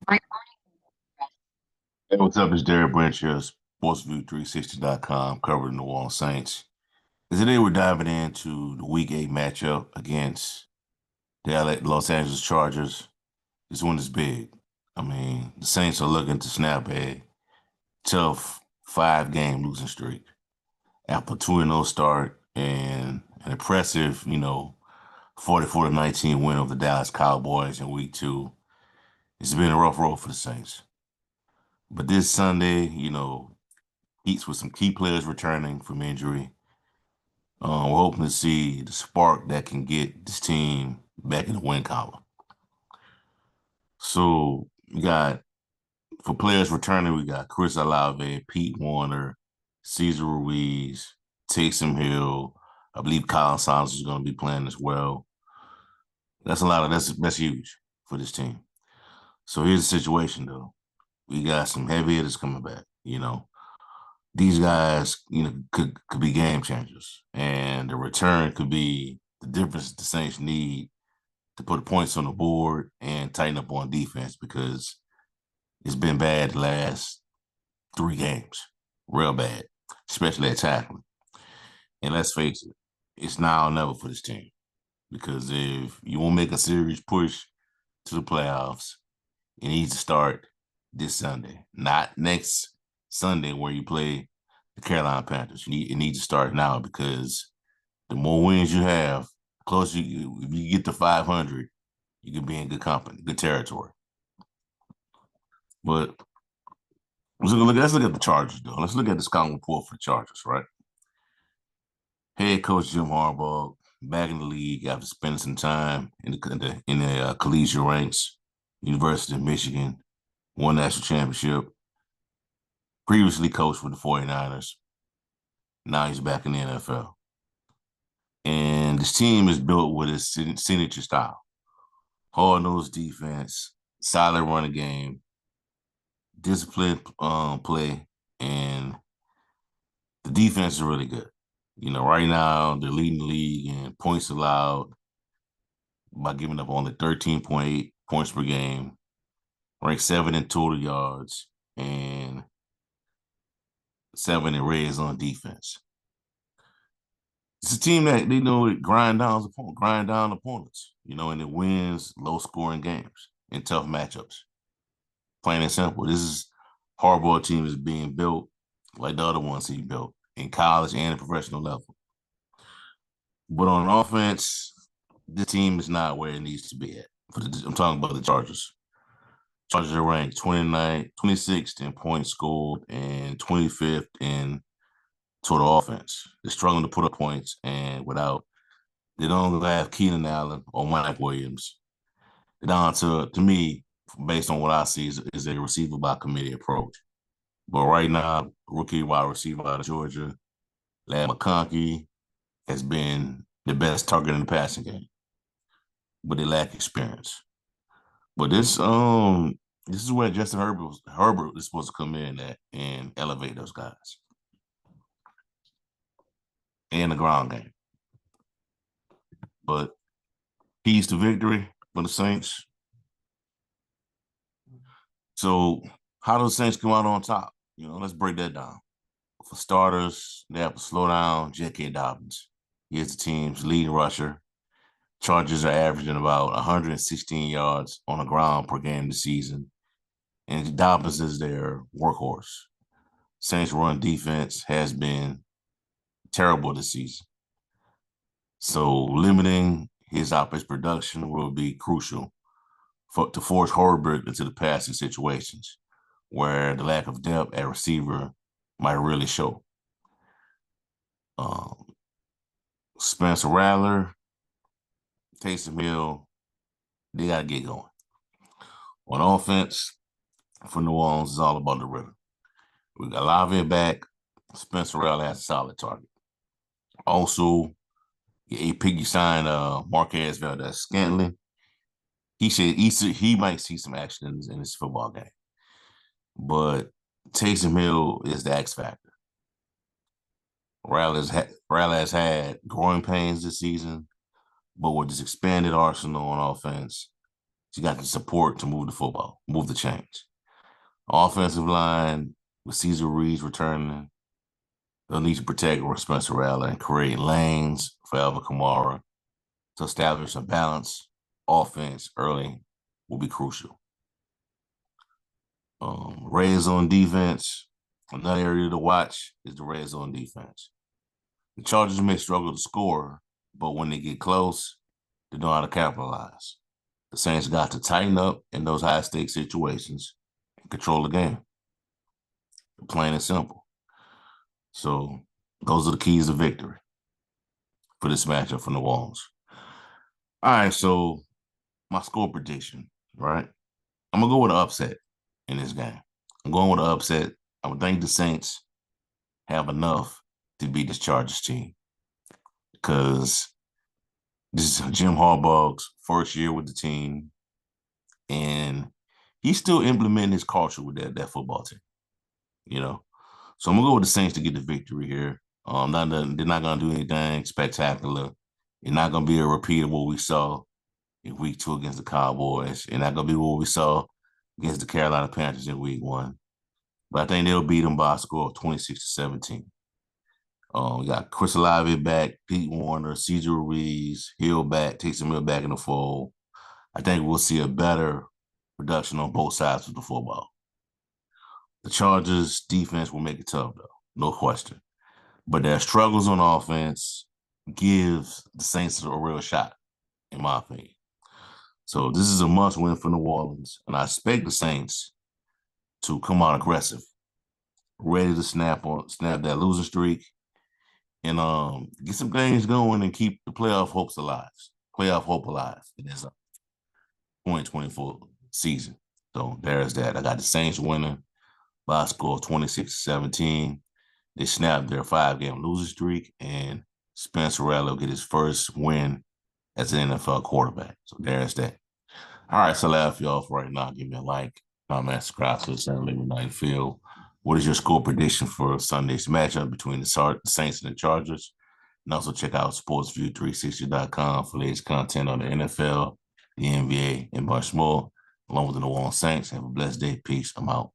Hey, what's up? It's Derek Branch here, SportsView360.com, covering the New Orleans Saints. And today we're diving into the Week 8 matchup against the Los Angeles Chargers. This one is big. I mean, the Saints are looking to snap a tough 5-game losing streak after 2-0 start and an impressive, 44-19 win over the Dallas Cowboys in Week 2. It's been a rough road for the Saints. But this Sunday, Heats with some key players returning from injury. We're hoping to see the spark that can get this team back in the win column. So we got, for players returning, we got Chris Olave, Pete Warner, Cesar Ruiz, Taysom Hill. I believe Colin Sanders is going to be playing as well. That's huge for this team. So here's the situation though. We got some heavy hitters coming back, these guys, could be game changers, and the return could be the difference the Saints need to put points on the board and tighten up on defense because it's been bad the last 3 games, real bad, especially at tackling. And let's face it, it's now or never for this team because if you want to make a serious push to the playoffs, it needs to start this Sunday, not next Sunday where you play the Carolina Panthers. It needs to start now because the more wins you have, closer if you get to 500, you can be in good company, good territory. But let's look at the Chargers though. Let's look at the scouting report for the Chargers, right? Head coach Jim Harbaugh back in the league after spending some time in the collegiate ranks, University of Michigan, won national championship. Previously coached with the 49ers. Now he's back in the NFL. And this team is built with his signature style. Hard-nosed defense, solid running game, disciplined play, and the defense is really good. Right now they're leading the league in points allowed by giving up only 13.8 points per game, ranked 7 in total yards, and 7 in red zone defense. It's a team that they know it grind down opponents, and it wins low scoring games in tough matchups. Plain and simple. This is Harbaugh team is being built like the other ones he built in college and at professional level. But on offense, this team is not where it needs to be at. I'm talking about the Chargers. Chargers are ranked 29th, 26th in points scored and 25th in total offense. They're struggling to put up points, and they don't have Keenan Allen or Mike Williams. They're down to me, based on what I see, is a receiver by committee approach. But right now, rookie wide receiver out of Georgia, Ladd McConkey, has been the best target in the passing game, but they lack experience. But this is where Justin Herbert is supposed to come in at and elevate those guys in the ground game. But keys to victory for the Saints. So how do the Saints come out on top? Let's break that down. For starters, they have to slow down J.K. Dobbins. He is the team's leading rusher. Chargers are averaging about 116 yards on the ground per game this season, and Dobbins is their workhorse. Saints run defense has been terrible this season. So limiting his offense production will be crucial to force Herbert into the passing situations where the lack of depth at receiver might really show. Spencer Rattler, Taysom Hill, they got to get going. On offense, for New Orleans, it's all about the rhythm. We got Olave back. Spencer Rattler has a solid target. Also, you signed Marquez Valdes-Scantling. He might see some action in this football game. But Taysom Hill is the X factor. Riley has had growing pains this season, but with this expanded arsenal on offense, She got the support to move the football, move the chains. Offensive line with Cesar Ruiz returning. They'll need to protect Spencer Rattler and create lanes for Alvin Kamara to establish a balanced offense early will be crucial. Red zone defense, another area to watch is the red zone defense. The Chargers may struggle to score, but when they get close, they know how to capitalize. The Saints got to tighten up in those high-stakes situations and control the game. Plain and simple. So those are the keys to victory for this matchup for New Orleans. All right, so my score prediction, right? I'm going to go with an upset in this game. I'm going with an upset. I would think the Saints have enough to beat this Chargers team because this is Jim Harbaugh's first year with the team, and he's still implementing his culture with that football team, you know? So I'm going to go with the Saints to get the victory here. They're not going to do anything spectacular. It's not going to be a repeat of what we saw in week 2 against the Cowboys. It's not going to be what we saw against the Carolina Panthers in week 1. But I think they'll beat them by a score of 26-17. We got Chris Olave back, Pete Werner, Cesar Ruiz, Hill back, Taysom Hill back in the fold. I think we'll see a better production on both sides of the football. The Chargers defense will make it tough, though, no question. But their struggles on offense gives the Saints a real shot, in my opinion. So this is a must-win for New Orleans, and I expect the Saints to come out aggressive, ready to snap that losing streak, and get some games going and keep the playoff hope alive in this 2024 season. So there's that. I got the Saints winning by a score of 26-17. They snapped their 5-game losing streak, and Spencer Rattler will get his first win as an NFL quarterback. So there's that. All right, so that's y'all for right now. Give me a like, comment, subscribe to the Saint Living Night Field. What is your score prediction for Sunday's matchup between the Saints and the Chargers? And also check out sportsview360.com for latest content on the NFL, the NBA, and much more, along with the New Orleans Saints. Have a blessed day. Peace. I'm out.